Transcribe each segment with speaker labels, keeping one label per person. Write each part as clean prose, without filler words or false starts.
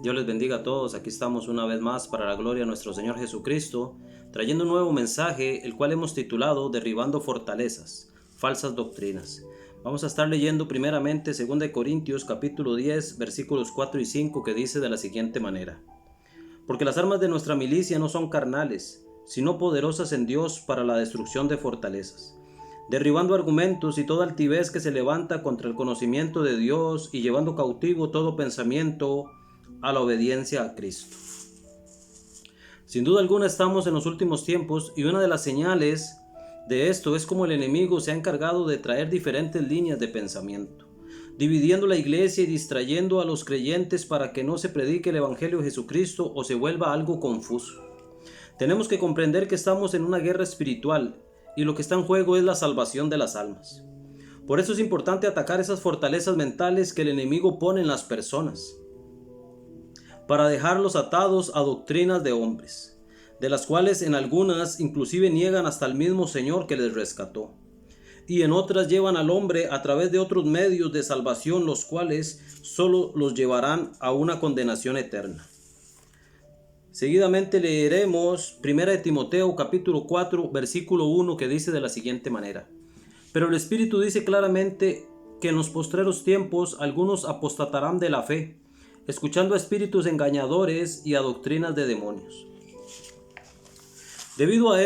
Speaker 1: Dios les bendiga a todos. Aquí estamos una vez más para la gloria de nuestro Señor Jesucristo, trayendo un nuevo mensaje, el cual hemos titulado Derribando fortalezas, falsas doctrinas. Vamos a estar leyendo primeramente 2 Corintios capítulo 10, versículos 4 y 5, que dice de la siguiente manera: Porque las armas de nuestra milicia no son carnales, sino poderosas en Dios para la destrucción de fortalezas, derribando argumentos y toda altivez que se levanta contra el conocimiento de Dios y llevando cautivo todo pensamiento a la obediencia a Cristo. Sin duda alguna estamos en los últimos tiempos, y una de las señales de esto es como el enemigo se ha encargado de traer diferentes líneas de pensamiento, dividiendo la iglesia y distrayendo a los creyentes para que no se predique el evangelio de Jesucristo o se vuelva algo confuso. Tenemos que comprender que estamos en una guerra espiritual y lo que está en juego es la salvación de las almas. Por eso es importante atacar esas fortalezas mentales que el enemigo pone en las personas, para dejarlos atados a doctrinas de hombres, de las cuales en algunas inclusive niegan hasta el mismo Señor que les rescató, y en otras llevan al hombre a través de otros medios de salvación, los cuales solo los llevarán a una condenación eterna. Seguidamente leeremos 1 Timoteo capítulo 4 versículo 1, que dice de la siguiente manera: Pero el Espíritu dice claramente que en los postreros tiempos algunos apostatarán de la fe, escuchando a espíritus engañadores y a doctrinas de demonios. Debido a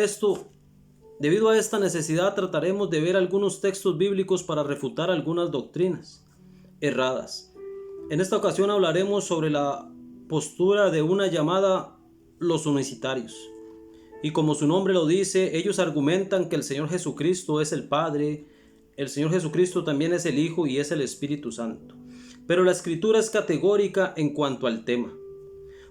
Speaker 1: esta necesidad, trataremos de ver algunos textos bíblicos para refutar algunas doctrinas erradas. En esta ocasión hablaremos sobre la postura de una llamada los unicitarios. Y como su nombre lo dice, ellos argumentan que el Señor Jesucristo es el Padre, el Señor Jesucristo también es el Hijo y es el Espíritu Santo. Pero la Escritura es categórica en cuanto al tema.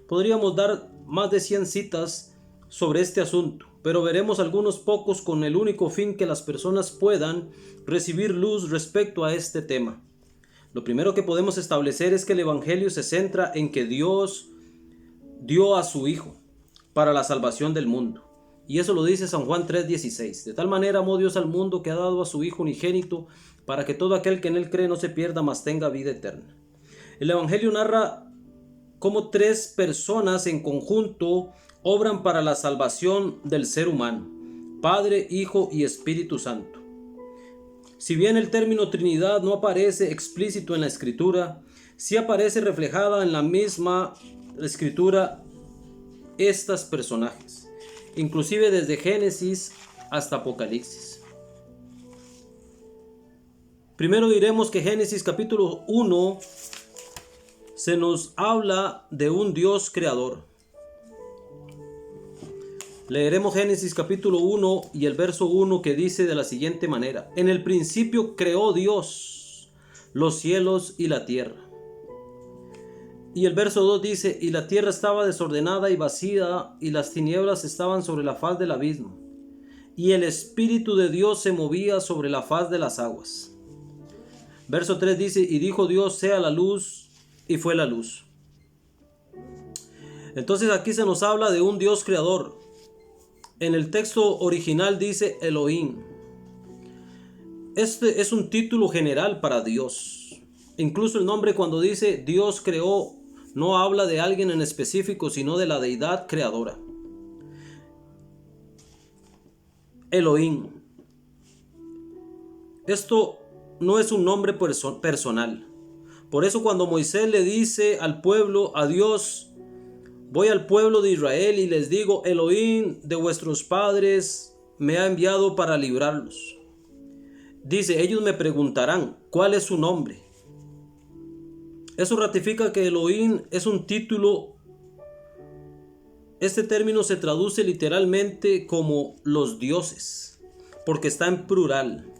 Speaker 1: Podríamos dar más de 100 citas sobre este asunto, pero veremos algunos pocos con el único fin que las personas puedan recibir luz respecto a este tema. Lo primero que podemos establecer es que el Evangelio se centra en que Dios dio a su Hijo para la salvación del mundo. Y eso lo dice San Juan 3:16. De tal manera amó Dios al mundo que ha dado a su Hijo unigénito, para que todo aquel que en él cree no se pierda, mas tenga vida eterna. El Evangelio narra cómo tres personas en conjunto obran para la salvación del ser humano: Padre, Hijo y Espíritu Santo. Si bien el término Trinidad no aparece explícito en la Escritura, sí aparece reflejada en la misma Escritura estos personajes, inclusive desde Génesis hasta Apocalipsis. Primero diremos que Génesis capítulo 1 se nos habla de un Dios creador. Leeremos Génesis capítulo 1 y el verso 1, que dice de la siguiente manera: En el principio creó Dios los cielos y la tierra. Y el verso 2 dice: Y la tierra estaba desordenada y vacía, y las tinieblas estaban sobre la faz del abismo, y el Espíritu de Dios se movía sobre la faz de las aguas. Verso 3 dice: Y dijo Dios, sea la luz, y fue la luz. Entonces aquí se nos habla de un Dios creador. En el texto original dice Elohim. Este es un título general para Dios. Incluso el nombre, cuando dice Dios creó, no habla de alguien en específico, sino de la deidad creadora. Elohim. Esto no es un nombre personal. Por eso cuando Moisés le dice al pueblo, a Dios: voy al pueblo de Israel y les digo, Elohim de vuestros padres me ha enviado para librarlos. Dice, ellos me preguntarán, ¿cuál es su nombre? Eso ratifica que Elohim es un título. Este término se traduce literalmente como los dioses, porque está en plural,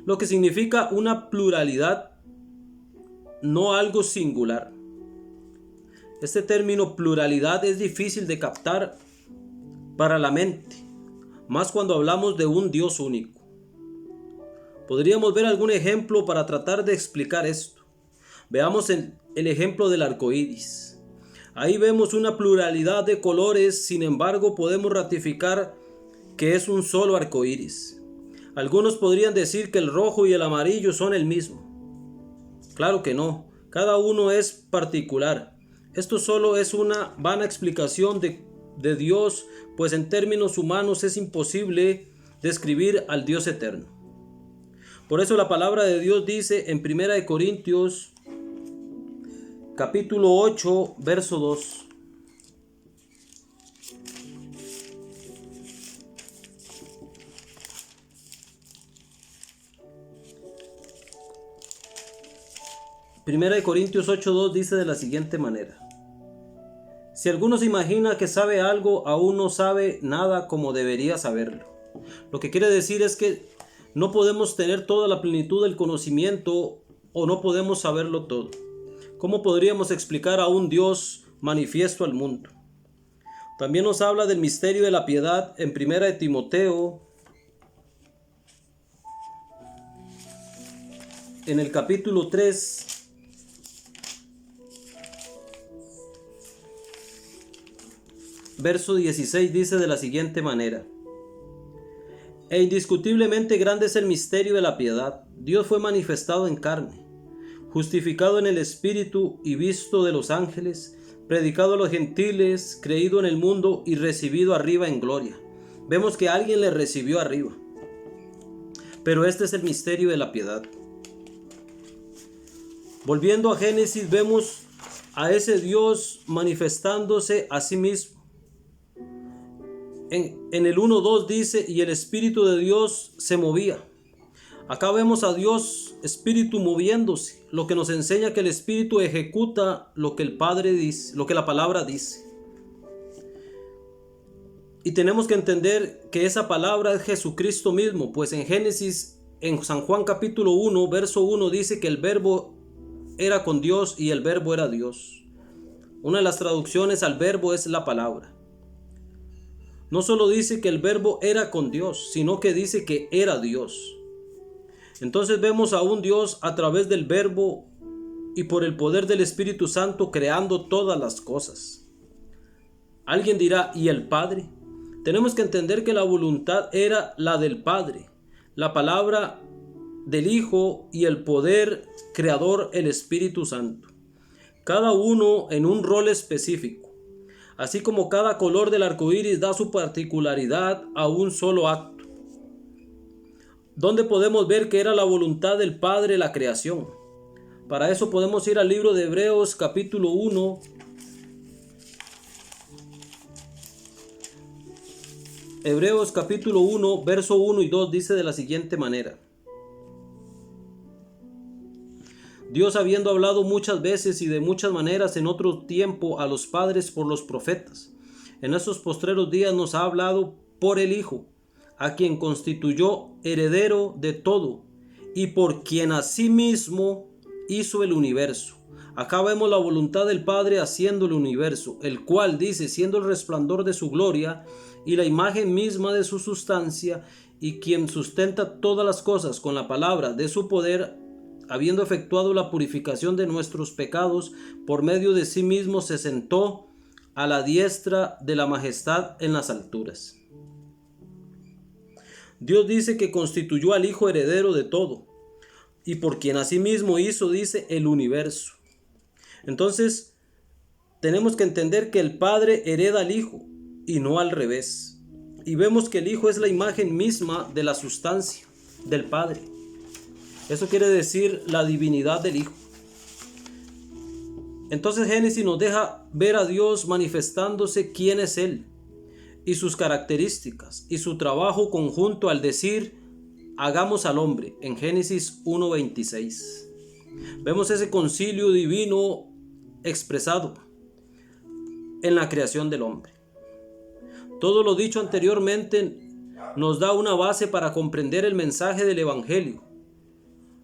Speaker 1: lo que significa una pluralidad, no algo singular. Este término pluralidad es difícil de captar para la mente, más cuando hablamos de un Dios único. Podríamos ver algún ejemplo para tratar de explicar esto. Veamos el ejemplo del arco iris. Ahí vemos una pluralidad de colores, sin embargo podemos ratificar que es un solo arco iris. Algunos podrían decir que el rojo y el amarillo son el mismo. Claro que no, cada uno es particular. Esto solo es una vana explicación de Dios, pues en términos humanos es imposible describir al Dios eterno. Por eso la palabra de Dios dice en 1 Corintios capítulo 8, verso 2. Primera de Corintios 8:2 dice de la siguiente manera: si alguno se imagina que sabe algo, aún no sabe nada como debería saberlo. Lo que quiere decir es que no podemos tener toda la plenitud del conocimiento o no podemos saberlo todo. ¿Cómo podríamos explicar a un Dios manifiesto al mundo? También nos habla del misterio de la piedad en 1 de Timoteo, en el capítulo 3, verso 16 dice de la siguiente manera: e indiscutiblemente grande es el misterio de la piedad. Dios fue manifestado en carne, justificado en el Espíritu y visto de los ángeles, predicado a los gentiles, creído en el mundo y recibido arriba en gloria. Vemos que alguien le recibió arriba. Pero este es el misterio de la piedad. Volviendo a Génesis, vemos a ese Dios manifestándose a sí mismo. En el 1:2 dice: y el Espíritu de Dios se movía. Acá vemos a Dios Espíritu moviéndose, lo que nos enseña que el Espíritu ejecuta lo que el Padre dice, lo que la palabra dice. Y tenemos que entender que esa palabra es Jesucristo mismo, pues en Génesis, en San Juan capítulo 1, verso 1 dice que el verbo era con Dios y el verbo era Dios. Una de las traducciones al verbo es la palabra. No solo dice que el verbo era con Dios, sino que dice que era Dios. Entonces vemos a un Dios a través del verbo y por el poder del Espíritu Santo creando todas las cosas. Alguien dirá: ¿y el Padre? Tenemos que entender que la voluntad era la del Padre, la palabra del Hijo y el poder creador, el Espíritu Santo. Cada uno en un rol específico. Así como cada color del arco iris da su particularidad a un solo acto. ¿Dónde podemos ver que era la voluntad del Padre la creación? Para eso podemos ir al libro de Hebreos capítulo 1. Hebreos capítulo 1, verso 1 y 2 dice de la siguiente manera: Dios, habiendo hablado muchas veces y de muchas maneras en otro tiempo a los padres por los profetas, en estos postreros días nos ha hablado por el Hijo, a quien constituyó heredero de todo y por quien asimismo hizo el universo. Acá vemos la voluntad del Padre haciendo el universo, el cual dice, siendo el resplandor de su gloria y la imagen misma de su sustancia, y quien sustenta todas las cosas con la palabra de su poder, habiendo efectuado la purificación de nuestros pecados, por medio de sí mismo se sentó a la diestra de la majestad en las alturas. Dios dice que constituyó al Hijo heredero de todo, y por quien asimismo hizo, dice, el universo. Entonces, tenemos que entender que el Padre hereda al Hijo, y no al revés. Y vemos que el Hijo es la imagen misma de la sustancia del Padre. Eso quiere decir la divinidad del Hijo. Entonces Génesis nos deja ver a Dios manifestándose quién es Él y sus características y su trabajo conjunto al decir: hagamos al hombre, en Génesis 1:26. Vemos ese concilio divino expresado en la creación del hombre. Todo lo dicho anteriormente nos da una base para comprender el mensaje del Evangelio.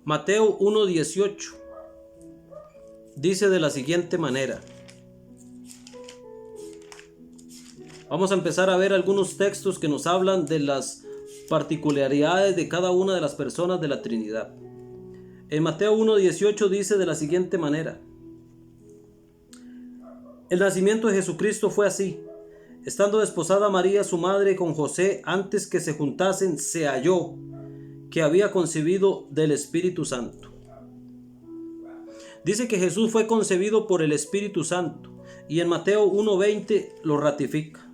Speaker 1: Mateo 1:18 dice de la siguiente manera. Vamos a empezar a ver algunos textos que nos hablan de las particularidades de cada una de las personas de la Trinidad. En Mateo 1:18 dice de la siguiente manera: el nacimiento de Jesucristo fue así. Estando desposada María, su madre, con José, antes que se juntasen, se halló que había concebido del Espíritu Santo. Dice que Jesús fue concebido por el Espíritu Santo. Y en Mateo 1:20 lo ratifica.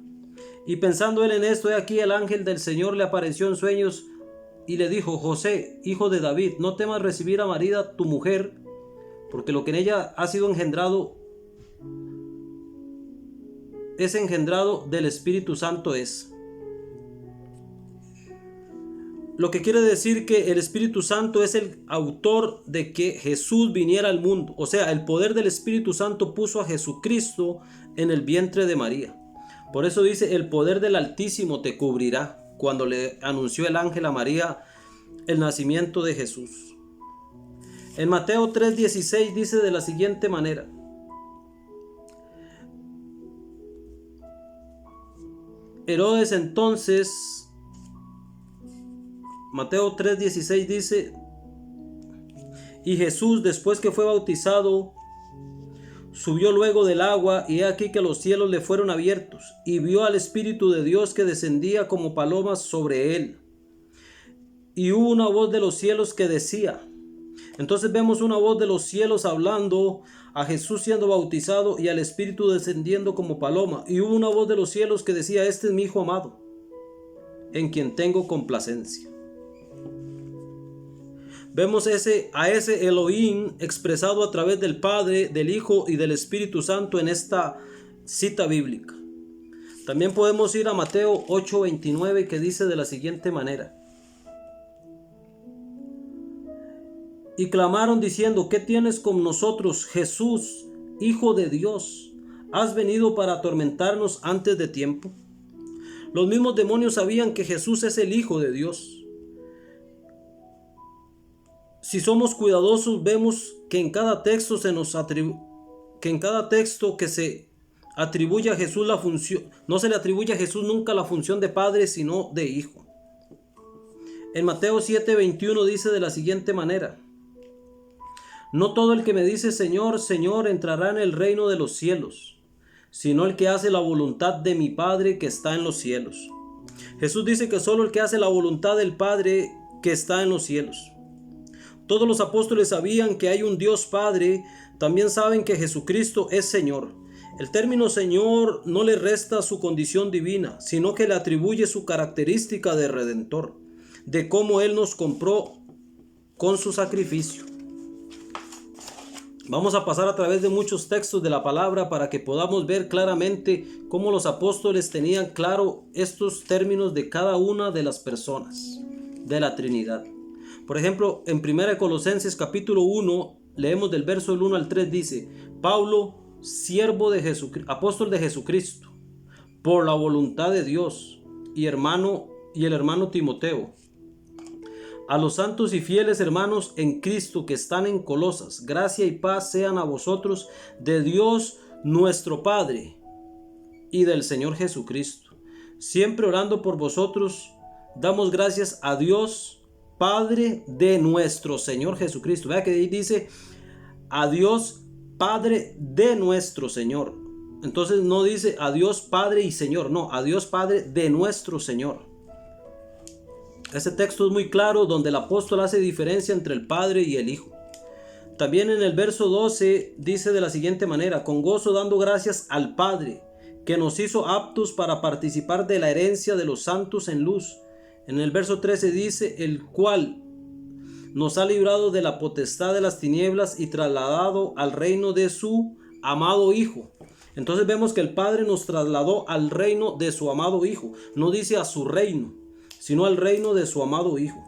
Speaker 1: Y pensando él en esto, he aquí el ángel del Señor le apareció en sueños y le dijo: José, hijo de David, no temas recibir a María tu mujer, porque lo que en ella ha sido engendrado es engendrado del Espíritu Santo es. Lo que quiere decir que el Espíritu Santo es el autor de que Jesús viniera al mundo. O sea, el poder del Espíritu Santo puso a Jesucristo en el vientre de María. Por eso dice: el poder del Altísimo te cubrirá, cuando le anunció el ángel a María el nacimiento de Jesús. En Mateo 3:16 dice de la siguiente manera: Herodes entonces, Mateo 3:16 dice: y Jesús, después que fue bautizado, subió luego del agua, y he aquí que los cielos le fueron abiertos, y vio al Espíritu de Dios que descendía como palomas sobre él. Y hubo una voz de los cielos que decía. Entonces vemos una voz de los cielos hablando a Jesús siendo bautizado y al Espíritu descendiendo como paloma. Y hubo una voz de los cielos que decía: este es mi Hijo amado, en quien tengo complacencia. Vemos a ese Elohim expresado a través del Padre, del Hijo y del Espíritu Santo en esta cita bíblica. También podemos ir a Mateo 8:29, que dice de la siguiente manera: y clamaron diciendo: ¿qué tienes con nosotros, Jesús, Hijo de Dios? ¿Has venido para atormentarnos antes de tiempo? Los mismos demonios sabían que Jesús es el Hijo de Dios. Si somos cuidadosos, vemos que en cada texto que se atribuye a Jesús la función, no se le atribuye a Jesús nunca la función de Padre, sino de Hijo. En Mateo 7:21 dice de la siguiente manera: no todo el que me dice Señor, Señor entrará en el reino de los cielos, sino el que hace la voluntad de mi Padre que está en los cielos. Jesús dice que solo el que hace la voluntad del Padre que está en los cielos. Todos los apóstoles sabían que hay un Dios Padre, también saben que Jesucristo es Señor. El término Señor no le resta su condición divina, sino que le atribuye su característica de Redentor, de cómo Él nos compró con su sacrificio. Vamos a pasar a través de muchos textos de la palabra para que podamos ver claramente cómo los apóstoles tenían claro estos términos de cada una de las personas de la Trinidad. Por ejemplo, en 1 Colosenses capítulo 1, leemos del verso del 1 al 3, dice: Pablo, siervo de Jesucristo, apóstol de Jesucristo, por la voluntad de Dios, y el hermano Timoteo, a los santos y fieles hermanos en Cristo que están en Colosas, gracia y paz sean a vosotros de Dios nuestro Padre y del Señor Jesucristo. Siempre orando por vosotros, damos gracias a Dios Padre de nuestro Señor Jesucristo. Vea que ahí dice a Dios Padre de nuestro Señor. Entonces no dice a Dios Padre y Señor, no, a Dios Padre de nuestro Señor. Ese texto es muy claro, donde el apóstol hace diferencia entre el Padre y el Hijo. También en el verso 12 dice de la siguiente manera: con gozo dando gracias al Padre, que nos hizo aptos para participar de la herencia de los santos en luz. En el verso 13 dice: el cual nos ha librado de la potestad de las tinieblas y trasladado al reino de su amado Hijo. Entonces vemos que el Padre nos trasladó al reino de su amado Hijo. No dice a su reino, sino al reino de su amado Hijo.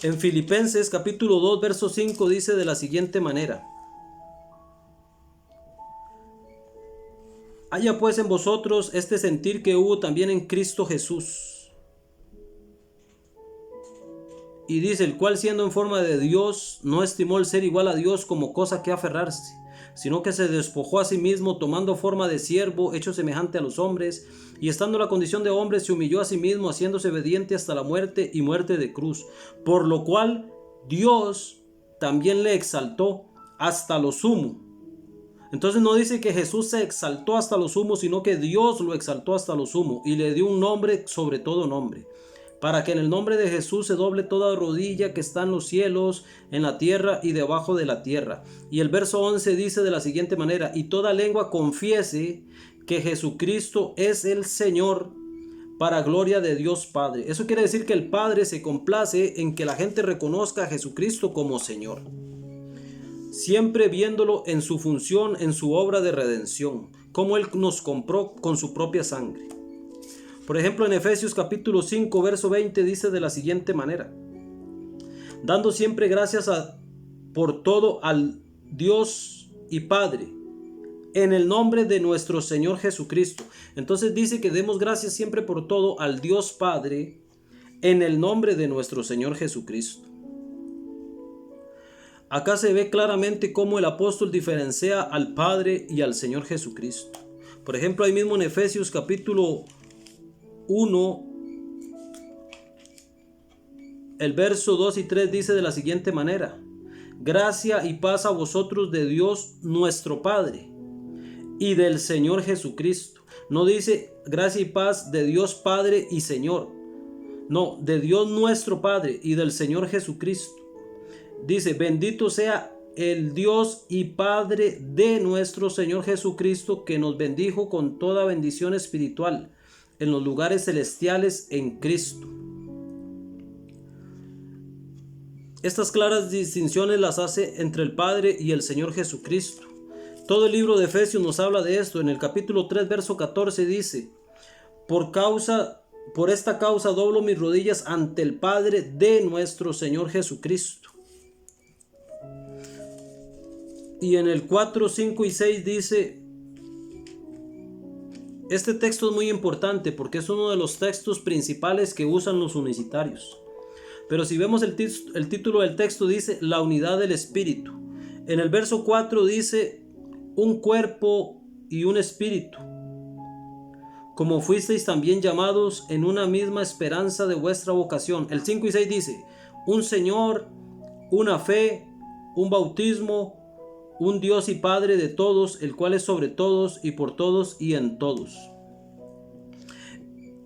Speaker 1: En Filipenses capítulo 2, verso 5 dice de la siguiente manera: haya pues en vosotros este sentir que hubo también en Cristo Jesús. Y dice: el cual siendo en forma de Dios, no estimó el ser igual a Dios como cosa que aferrarse, sino que se despojó a sí mismo, tomando forma de siervo, hecho semejante a los hombres, y estando en la condición de hombre, se humilló a sí mismo, haciéndose obediente hasta la muerte y muerte de cruz. Por lo cual Dios también le exaltó hasta lo sumo. Entonces no dice que Jesús se exaltó hasta lo sumo, sino que Dios lo exaltó hasta lo sumo y le dio un nombre sobre todo nombre, para que en el nombre de Jesús se doble toda rodilla que está en los cielos, en la tierra y debajo de la tierra. Y el verso 11 dice de la siguiente manera: y toda lengua confiese que Jesucristo es el Señor, para gloria de Dios Padre. Eso quiere decir que el Padre se complace en que la gente reconozca a Jesucristo como Señor, siempre viéndolo en su función, en su obra de redención, como Él nos compró con su propia sangre. Por ejemplo, en Efesios capítulo 5, verso 20 dice de la siguiente manera: dando siempre gracias por todo al Dios y Padre, en el nombre de nuestro Señor Jesucristo. Entonces dice que demos gracias siempre por todo al Dios Padre, en el nombre de nuestro Señor Jesucristo. Acá se ve claramente cómo el apóstol diferencia al Padre y al Señor Jesucristo. Por ejemplo, ahí mismo en Efesios capítulo 1, el verso 2 y 3 dice de la siguiente manera: gracia y paz a vosotros de Dios nuestro Padre y del Señor Jesucristo. No dice gracia y paz de Dios Padre y Señor, no, de Dios nuestro Padre y del Señor Jesucristo. Dice: bendito sea el Dios y Padre de nuestro Señor Jesucristo, que nos bendijo con toda bendición espiritual en los lugares celestiales en Cristo. Estas claras distinciones las hace entre el Padre y el Señor Jesucristo. Todo el libro de Efesios nos habla de esto. En el capítulo 3, verso 14 dice: por esta causa doblo mis rodillas ante el Padre de nuestro Señor Jesucristo. Y en el 4, 5 y 6 dice: este texto es muy importante porque es uno de los textos principales que usan los unicitarios. Pero si vemos el título del texto, dice la unidad del Espíritu. En el verso 4 dice: un cuerpo y un espíritu, como fuisteis también llamados en una misma esperanza de vuestra vocación. El 5 y 6 dice: un Señor, una fe, un bautismo, un Dios y Padre de todos, el cual es sobre todos y por todos y en todos.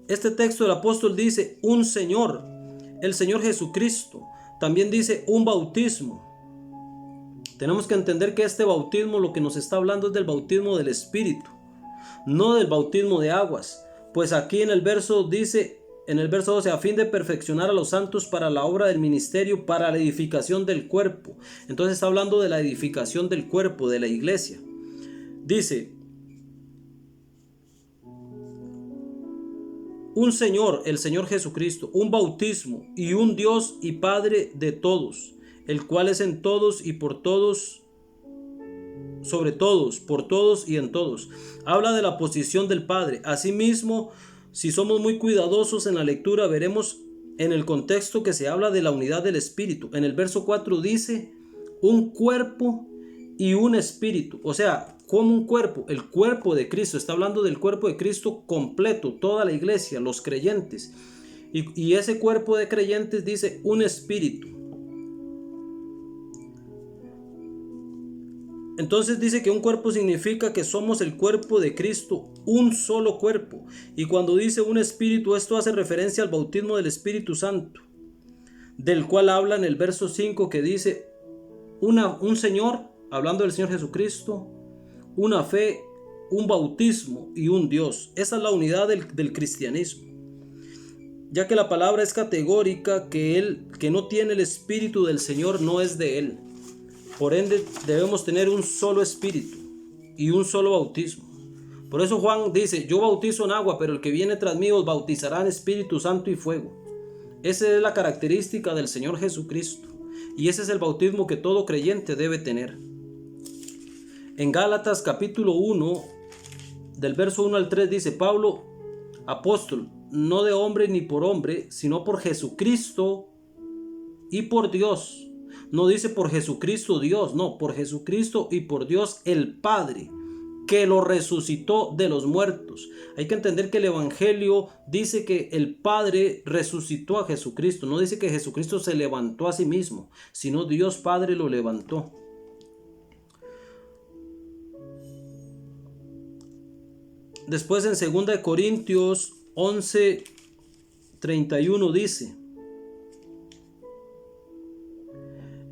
Speaker 1: Este texto del apóstol dice un Señor, el Señor Jesucristo. También dice un bautismo. Tenemos que entender que este bautismo, lo que nos está hablando es del bautismo del Espíritu, no del bautismo de aguas. Pues aquí en el verso dice, en el verso 12, a fin de perfeccionar a los santos para la obra del ministerio, para la edificación del cuerpo. Entonces está hablando de la edificación del cuerpo, de la iglesia. Dice: un Señor, el Señor Jesucristo, un bautismo y un Dios y Padre de todos, el cual es en todos y por todos, sobre todos, por todos y en todos. Habla de la posición del Padre. Asimismo, si somos muy cuidadosos en la lectura, veremos en el contexto que se habla de la unidad del Espíritu. En el verso 4 dice un cuerpo y un espíritu. O sea, como un cuerpo, el cuerpo de Cristo. Está hablando del cuerpo de Cristo completo, toda la iglesia, los creyentes. Y ese cuerpo de creyentes dice un espíritu. Entonces dice que un cuerpo significa que somos el cuerpo de Cristo, un solo cuerpo. Y cuando dice un espíritu, esto hace referencia al bautismo del Espíritu Santo, del cual habla en el verso 5, que dice un Señor, hablando del Señor Jesucristo, una fe, un bautismo y un Dios. Esa es la unidad del cristianismo, ya que la palabra es categórica, que el que no tiene el Espíritu del Señor no es de Él. Por ende, debemos tener un solo espíritu y un solo bautismo. Por eso Juan dice: yo bautizo en agua, pero el que viene tras mí os bautizará en Espíritu Santo y fuego. Esa es la característica del Señor Jesucristo, y ese es el bautismo que todo creyente debe tener. En Gálatas capítulo 1, del verso 1 al 3 dice: Pablo, apóstol, no de hombre ni por hombre, sino por Jesucristo y por Dios. No dice por Jesucristo Dios, no, por Jesucristo y por Dios el Padre, que lo resucitó de los muertos. Hay que entender que el Evangelio dice que el Padre resucitó a Jesucristo. No dice que Jesucristo se levantó a sí mismo, sino Dios Padre lo levantó. Después en 2 Corintios 11, 31 dice: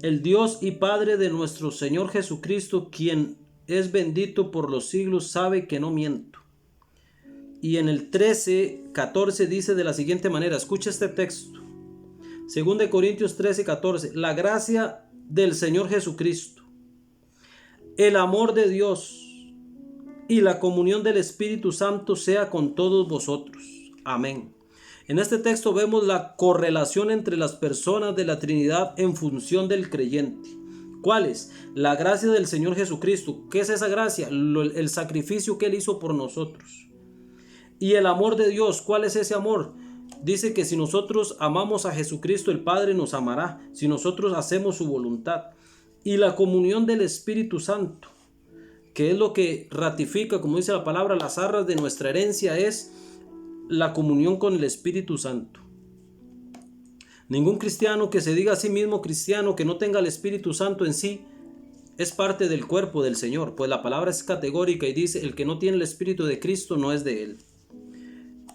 Speaker 1: el Dios y Padre de nuestro Señor Jesucristo, quien es bendito por los siglos, sabe que no miento. Y en el 13:14 dice de la siguiente manera, escucha este texto. 2 Corintios 13:14, la gracia del Señor Jesucristo, el amor de Dios y la comunión del Espíritu Santo sea con todos vosotros. Amén. En este texto vemos la correlación entre las personas de la Trinidad en función del creyente. ¿Cuál es? La gracia del Señor Jesucristo. ¿Qué es esa gracia? El sacrificio que Él hizo por nosotros. Y el amor de Dios. ¿Cuál es ese amor? Dice que si nosotros amamos a Jesucristo, el Padre nos amará, si nosotros hacemos su voluntad. Y la comunión del Espíritu Santo, que es lo que ratifica, como dice la palabra, las arras de nuestra herencia, es la comunión con el Espíritu Santo. Ningún cristiano que se diga a sí mismo cristiano, que no tenga el Espíritu Santo en sí, es parte del cuerpo del Señor, pues la palabra es categórica y dice: el que no tiene el Espíritu de Cristo no es de Él.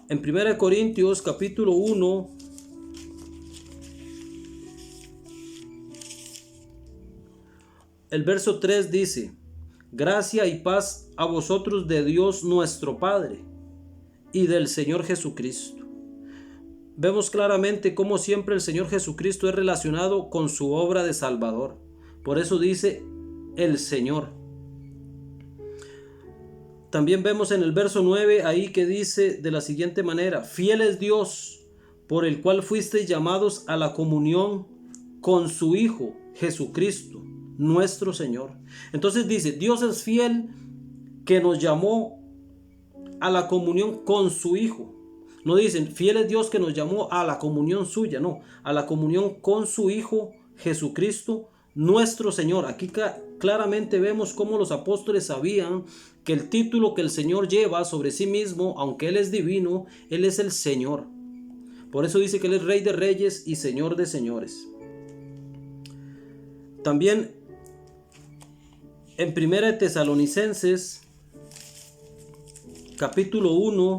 Speaker 1: En 1 Corintios capítulo 1, el verso 3 dice: gracia y paz a vosotros de Dios nuestro Padre y del Señor Jesucristo. Vemos claramente cómo siempre el Señor Jesucristo es relacionado con su obra de Salvador. Por eso dice el Señor. También vemos en el verso 9 ahí que dice de la siguiente manera: fiel es Dios, por el cual fuisteis llamados a la comunión con su Hijo Jesucristo, nuestro Señor. Entonces dice, Dios es fiel, que nos llamó a la comunión con su Hijo. No dicen, fiel es Dios que nos llamó a la comunión suya, no, a la comunión con su Hijo Jesucristo, nuestro Señor. Aquí claramente vemos cómo los apóstoles sabían que el título que el Señor lleva sobre sí mismo, aunque Él es divino, Él es el Señor. Por eso dice que Él es Rey de Reyes y Señor de Señores. También en 1 Tesalonicenses capítulo 1,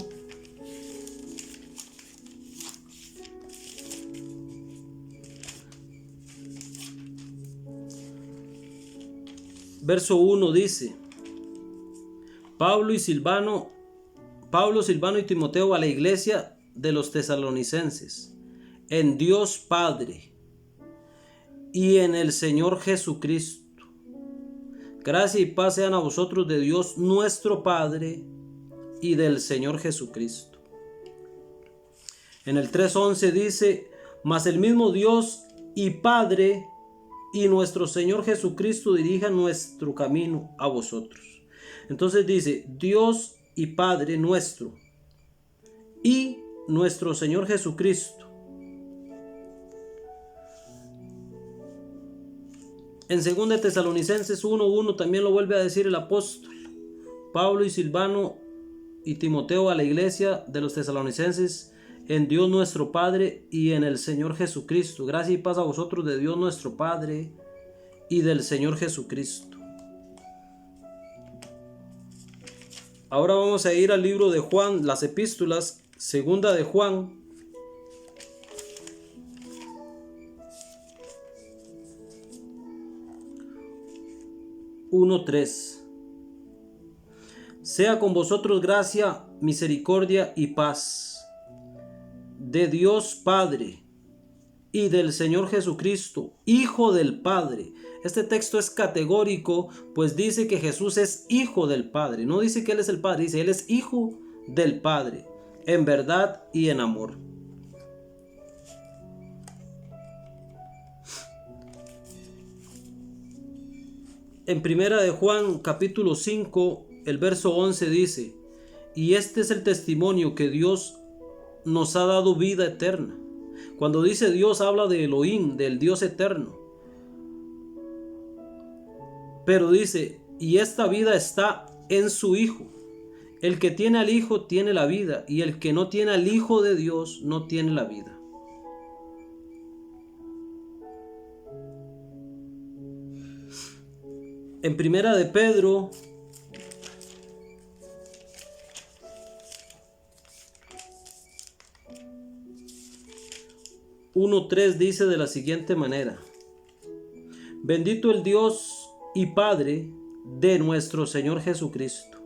Speaker 1: verso 1 dice: Pablo, Silvano y Timoteo a la iglesia de los tesalonicenses, en Dios Padre y en el Señor Jesucristo. Gracia y paz sean a vosotros de Dios nuestro Padre y del Señor Jesucristo. En el 3:11 dice: mas el mismo Dios y Padre y nuestro Señor Jesucristo dirija nuestro camino a vosotros. Entonces dice Dios y Padre nuestro y nuestro Señor Jesucristo. En 2 Tesalonicenses 1:1 también lo vuelve a decir el apóstol: Pablo y Silvano y Timoteo a la iglesia de los tesalonicenses, en Dios nuestro Padre y en el Señor Jesucristo. Gracia y paz a vosotros de Dios nuestro Padre y del Señor Jesucristo. Ahora vamos a ir al libro de Juan, las epístolas, segunda de Juan. Sea con vosotros gracia, misericordia y paz de Dios Padre y del Señor Jesucristo, Hijo del Padre. Este texto es categórico, pues dice que Jesús es Hijo del Padre. No dice que Él es el Padre, dice Él es Hijo del Padre, en verdad y en amor. En primera de Juan capítulo 5, el verso 11 dice: y este es el testimonio que Dios nos ha dado vida eterna. Cuando dice Dios, habla de Elohim, del Dios eterno. Pero dice, y esta vida está en su Hijo. El que tiene al Hijo tiene la vida, y el que no tiene al Hijo de Dios no tiene la vida. En primera de Pedro 1:3 dice de la siguiente manera: bendito el Dios y Padre de nuestro Señor Jesucristo.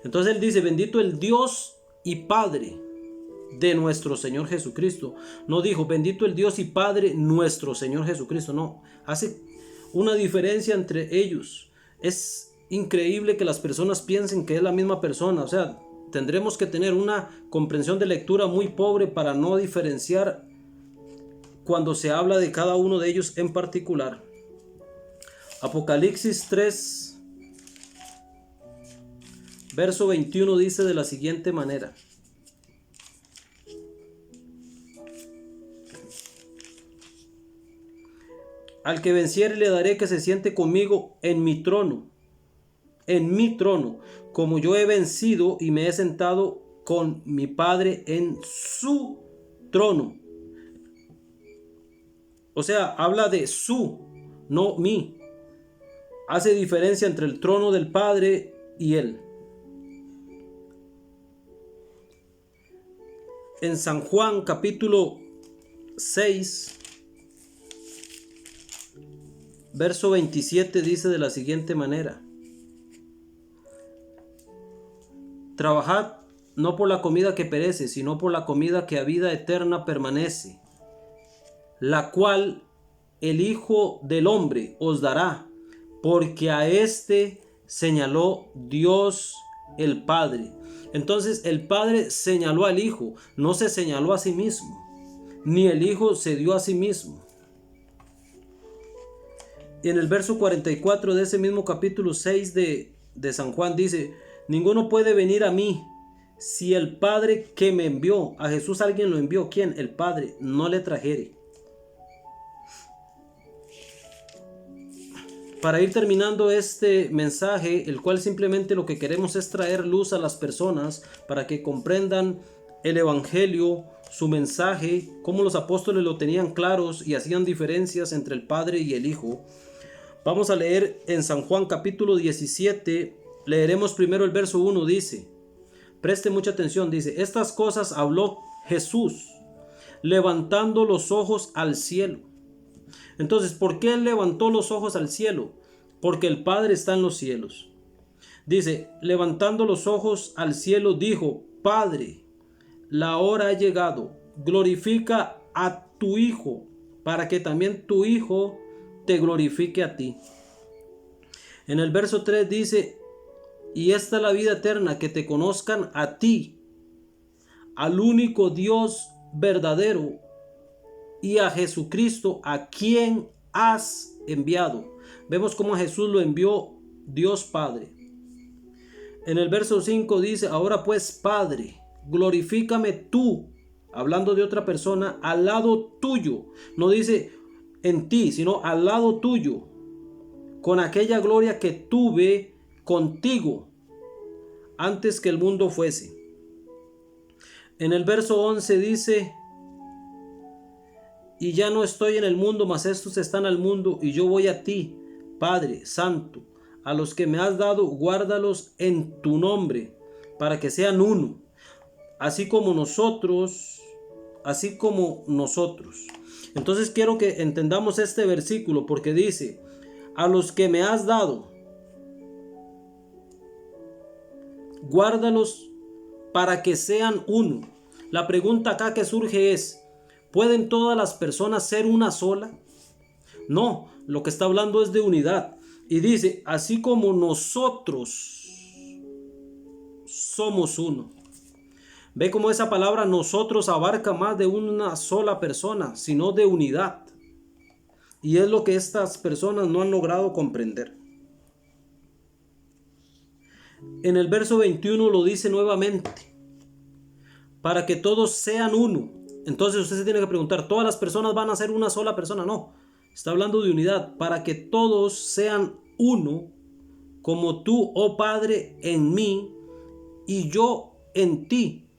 Speaker 1: Entonces él dice, bendito el Dios y Padre de nuestro Señor Jesucristo. No dijo, bendito el Dios y Padre nuestro Señor Jesucristo. No, hace una diferencia entre ellos. Es increíble que las personas piensen que es la misma persona. O sea, tendremos que tener una comprensión de lectura muy pobre para no diferenciar cuando se habla de cada uno de ellos en particular. Apocalipsis 3, verso 21 dice de la siguiente manera: al que venciere le daré que se siente conmigo en mi trono, como yo he vencido y me he sentado con mi Padre en su trono. O sea, habla de su, no mí. Hace diferencia entre el trono del Padre y él. En San Juan capítulo 6, verso 27 dice de la siguiente manera: trabajad no por la comida que perece, sino por la comida que a vida eterna permanece, la cual el Hijo del Hombre os dará, porque a éste señaló Dios el Padre. Entonces el Padre señaló al Hijo, no se señaló a sí mismo, ni el Hijo se dio a sí mismo. Y en el verso 44 de ese mismo capítulo 6 de San Juan dice: ninguno puede venir a mí si el Padre que me envió, a Jesús alguien lo envió, ¿quién? El Padre, no le trajere. Para ir terminando este mensaje, el cual simplemente lo que queremos es traer luz a las personas para que comprendan el Evangelio, su mensaje, cómo los apóstoles lo tenían claros y hacían diferencias entre el Padre y el Hijo. Vamos a leer en San Juan capítulo 17, leeremos primero el verso 1, dice, preste mucha atención, dice: estas cosas habló Jesús, levantando los ojos al cielo. Entonces, ¿por qué él levantó los ojos al cielo? Porque el Padre está en los cielos. Dice, levantando los ojos al cielo, dijo: Padre, la hora ha llegado, glorifica a tu Hijo, para que también tu Hijo te glorifique a ti. En el verso 3 dice: y esta es la vida eterna, que te conozcan a ti, al único Dios verdadero, y a Jesucristo, a quien has enviado. Vemos cómo a Jesús lo envió Dios Padre. En el verso 5 dice: ahora pues, Padre, glorifícame tú, hablando de otra persona, al lado tuyo. No dice en ti, sino al lado tuyo, con aquella gloria que tuve contigo antes que el mundo fuese. En el verso 11 dice: y ya no estoy en el mundo, mas estos están al mundo, y yo voy a ti, Padre Santo. A los que me has dado, guárdalos en tu nombre, para que sean uno, así como nosotros. Entonces quiero que entendamos este versículo, porque dice: a los que me has dado, guárdalos para que sean uno. La pregunta acá que surge es: ¿pueden todas las personas ser una sola? No, lo que está hablando es de unidad. Y dice: así como nosotros somos uno. Ve cómo esa palabra nosotros abarca más de una sola persona, sino de unidad. Y es lo que estas personas no han logrado comprender. En el verso 21 lo dice nuevamente: para que todos sean uno. Entonces usted se tiene que preguntar, ¿todas las personas van a ser una sola persona? No, está hablando de unidad. Para que todos sean uno, como tú, oh Padre, en mí y yo en ti,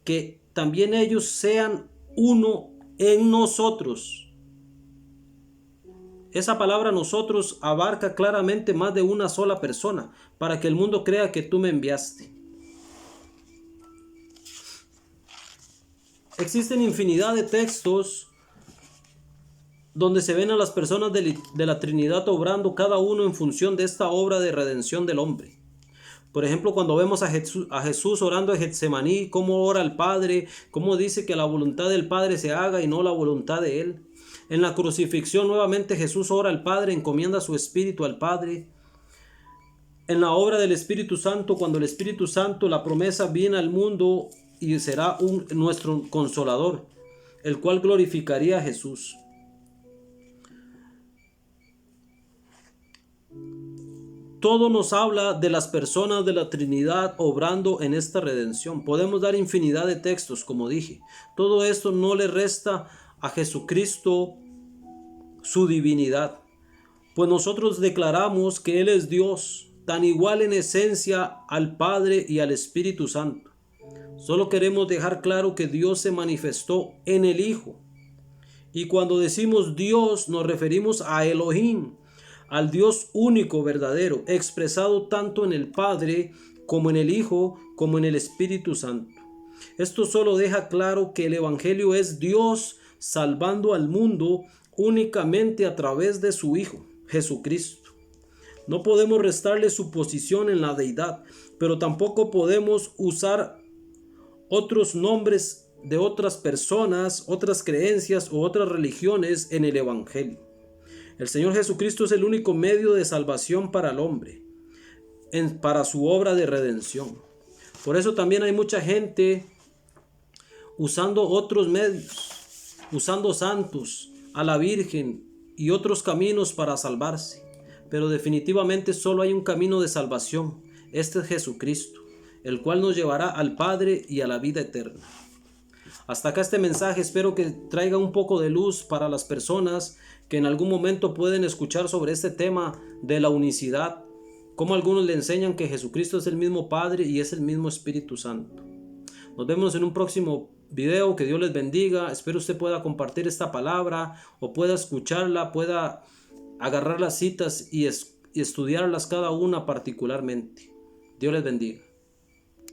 Speaker 1: que también ellos sean uno en nosotros. Esa palabra nosotros abarca claramente más de una sola persona, para que el mundo crea que tú me enviaste. Existen infinidad de textos donde se ven a las personas de la Trinidad obrando cada uno en función de esta obra de redención del hombre. Por ejemplo, cuando vemos a Jesús orando en Getsemaní, cómo ora al Padre, cómo dice que la voluntad del Padre se haga y no la voluntad de Él. En la crucifixión nuevamente Jesús ora al Padre, encomienda su espíritu al Padre. En la obra del Espíritu Santo, cuando el Espíritu Santo, la promesa, viene al mundo y será nuestro consolador, el cual glorificaría a Jesús. Todo nos habla de las personas de la Trinidad obrando en esta redención. Podemos dar infinidad de textos, como dije. Todo esto no le resta a Jesucristo su divinidad, pues nosotros declaramos que Él es Dios, tan igual en esencia al Padre y al Espíritu Santo. Solo queremos dejar claro que Dios se manifestó en el Hijo. Y cuando decimos Dios nos referimos a Elohim, al Dios único, verdadero, expresado tanto en el Padre como en el Hijo, como en el Espíritu Santo. Esto solo deja claro que el Evangelio es Dios salvando al mundo únicamente a través de su Hijo, Jesucristo. No podemos restarle su posición en la deidad, pero tampoco podemos usar otros nombres de otras personas, otras creencias o otras religiones en el Evangelio. El Señor Jesucristo es el único medio de salvación para el hombre, para su obra de redención. Por eso también hay mucha gente usando otros medios, usando santos, a la Virgen y otros caminos para salvarse. Pero definitivamente solo hay un camino de salvación. Este es Jesucristo, el cual nos llevará al Padre y a la vida eterna. Hasta acá este mensaje, espero que traiga un poco de luz para las personas que en algún momento pueden escuchar sobre este tema de la unicidad, como algunos le enseñan que Jesucristo es el mismo Padre y es el mismo Espíritu Santo. Nos vemos en un próximo video, que Dios les bendiga. Espero usted pueda compartir esta palabra o pueda escucharla, pueda agarrar las citas y estudiarlas cada una particularmente. Dios les bendiga.